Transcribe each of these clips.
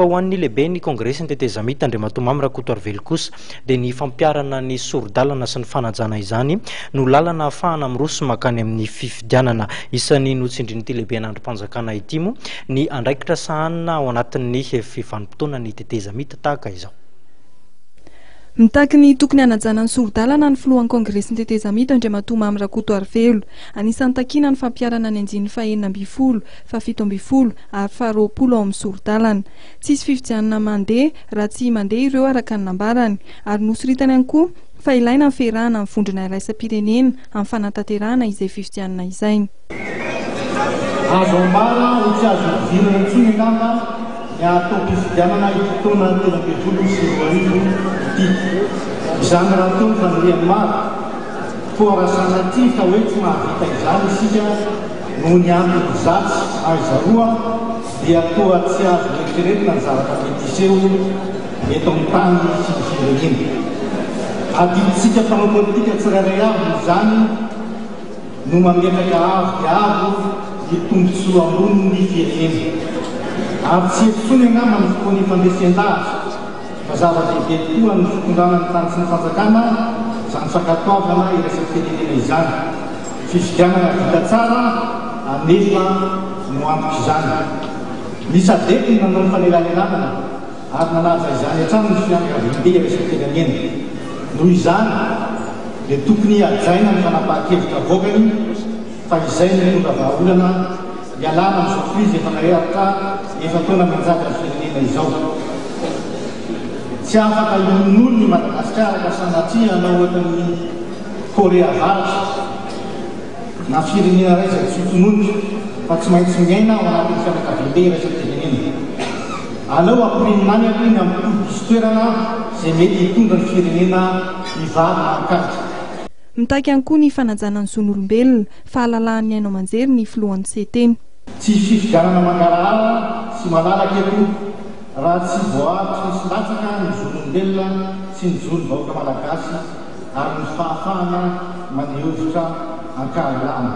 Fa ho an'ny lehibe ny kongresy ny tetezamita Andriamatomamy Rakotoarivelo kosa dia ny fampiarana ny sorodalana sy ny fanajana izany no lalana ahafahana miroso makany amin'ny fifidianana. Isan'ny notsindrin'ity lehibe an'androm-panjakana ity moa ny andraikitra sahanina ao anatin'ny fivanim-potoana ny tetezamita tahaka izao. Mitaky ny tokony hanajana ny sorodalana ny filohan'ny kongresy ny tetezamita Andriamatomamy Rakotoarivelo. Anisan'ny takina ny fampiarana ny anjin'ny faha 9, faha 17 ary faha 20 ao amin'ny sorodalana. Tsisy fifidianana mandeha raha tsy mandeha ireo araka ny nambarany, ary nosoritany ihany koa fa ilaina ny fiarahana amin'ny vondrona iraisam-pirenena amin'ny fanatanterahana izay fifidianana izay. Azo ambara ho tsy azo virana intsony angamba ny atao fifidianana fotoana tena am-polo sy roa arivo ity. Izany raha tao faniriany maro, fa raha sanatria ka hoe tsy mahavita izany isika noho ny antony zatsy aizaroa dia toa tsy azo eritreretina ny zavatra mety iseho eto amin'ny tany sy ny firenena. Adiditsika mpanao politika tsirairay avy izany no mametaka avo dia avo ny tombontsoa ambony ny firenena. Ary tsy etsony angamba ny fotoany fandresen-dahatra fa zava-dehibe tokoa ny fitondrana ny tany sy ny fanjakana izany fankatoavana iraisam-pirenena izany. Fifidianana vita tsara anefa no antoka izany. Nisadety nanao ny fanelanelanana ary nanaja izany hatrany ny fianakaviam-be iraisam-pirenena. Noho izany dia tokony hajaina ny fanapahan-kevitra vokany fa izay ny mitondra vahaolana hialana amin'izao krizy efa narehatra efa taona manjaka ny firenena izao. Tsy afaka ion'olo ny Madagasikara ka sanatria hanao ohatran'ny Korea Avaratra na firenena ray izay tsotononika fa tsy maintsy miaina ao anatin'ny fianakaviam-be iraisam-pirenena. Aleo ampirimany ny amin'ny toerana izay mety hitondra ny firenena hivavy mahakasika. Mitaky ihany koa ny fanajana ny zon'olombelona, fahalalahany haino aman-jery ny filohan'ny seteny. Tsy fifidianana mangarahara sy malalaka eto raha tsy voaritry ny silatsaka ny zon'olombelona sy ny zon'vahoaka malagasy ary ny fahafahana manehevitra ankahalana.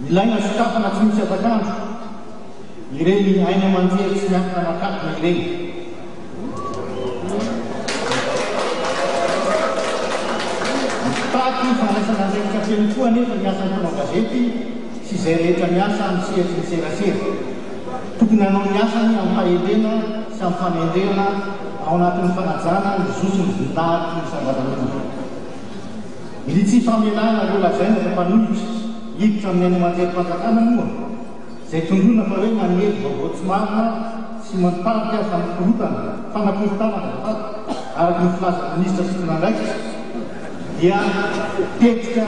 Ilaina sokafana tsy misy azakandro ireny aina aman-jery tsy miankina makatona ireny. Taky fandraisana andraikitra feno koa anefa ny asa mpanao gazety sy izay rehetra miasa amin'ny sehatry ny serasera. Tokony hanao ny asany amin'ny fahendrena sy amin'ny fanendrena ao anatin'ny fanajana ny zosiny voninahitry ny sangadan'olona. Militsy famelana ireo lazaina fa mpanohitra hiditra amin'ny aina aman-jery fanjakana moa izay tondrona fa hoe manely vaovao tsy marina sy manitarika fanakorotana fanakorotana araky ny filazan'ny minisitra sy tonandraikitra dia tetika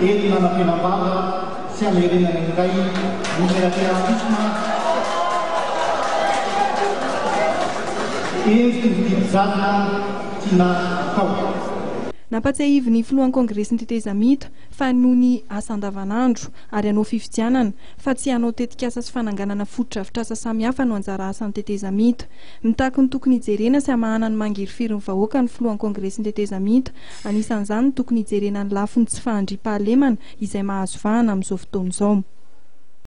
entina anam-penambava sy amerenana indray militerarisma endriky ny didizana tiana atao. Nampatsiahivy ny filohan'ny kongresy ny tetezamita fa noho ny asa andavanandro ary hanao fifidianana fa tsy hanao tetikasa sy fananganana foto-drafitr'asa samihafa no anjara asan'ny tetezamita. Mitaky ny tokony hijerena sy hamahana ny mangirifiry ny vahoaka ny filohan'ny kongresy ny tetezamita. Anisan'izany ny tokony hijerena ny lafiny tsy fahandriam-pahalemana izay mahazo vahana amin'izao fotoana izao.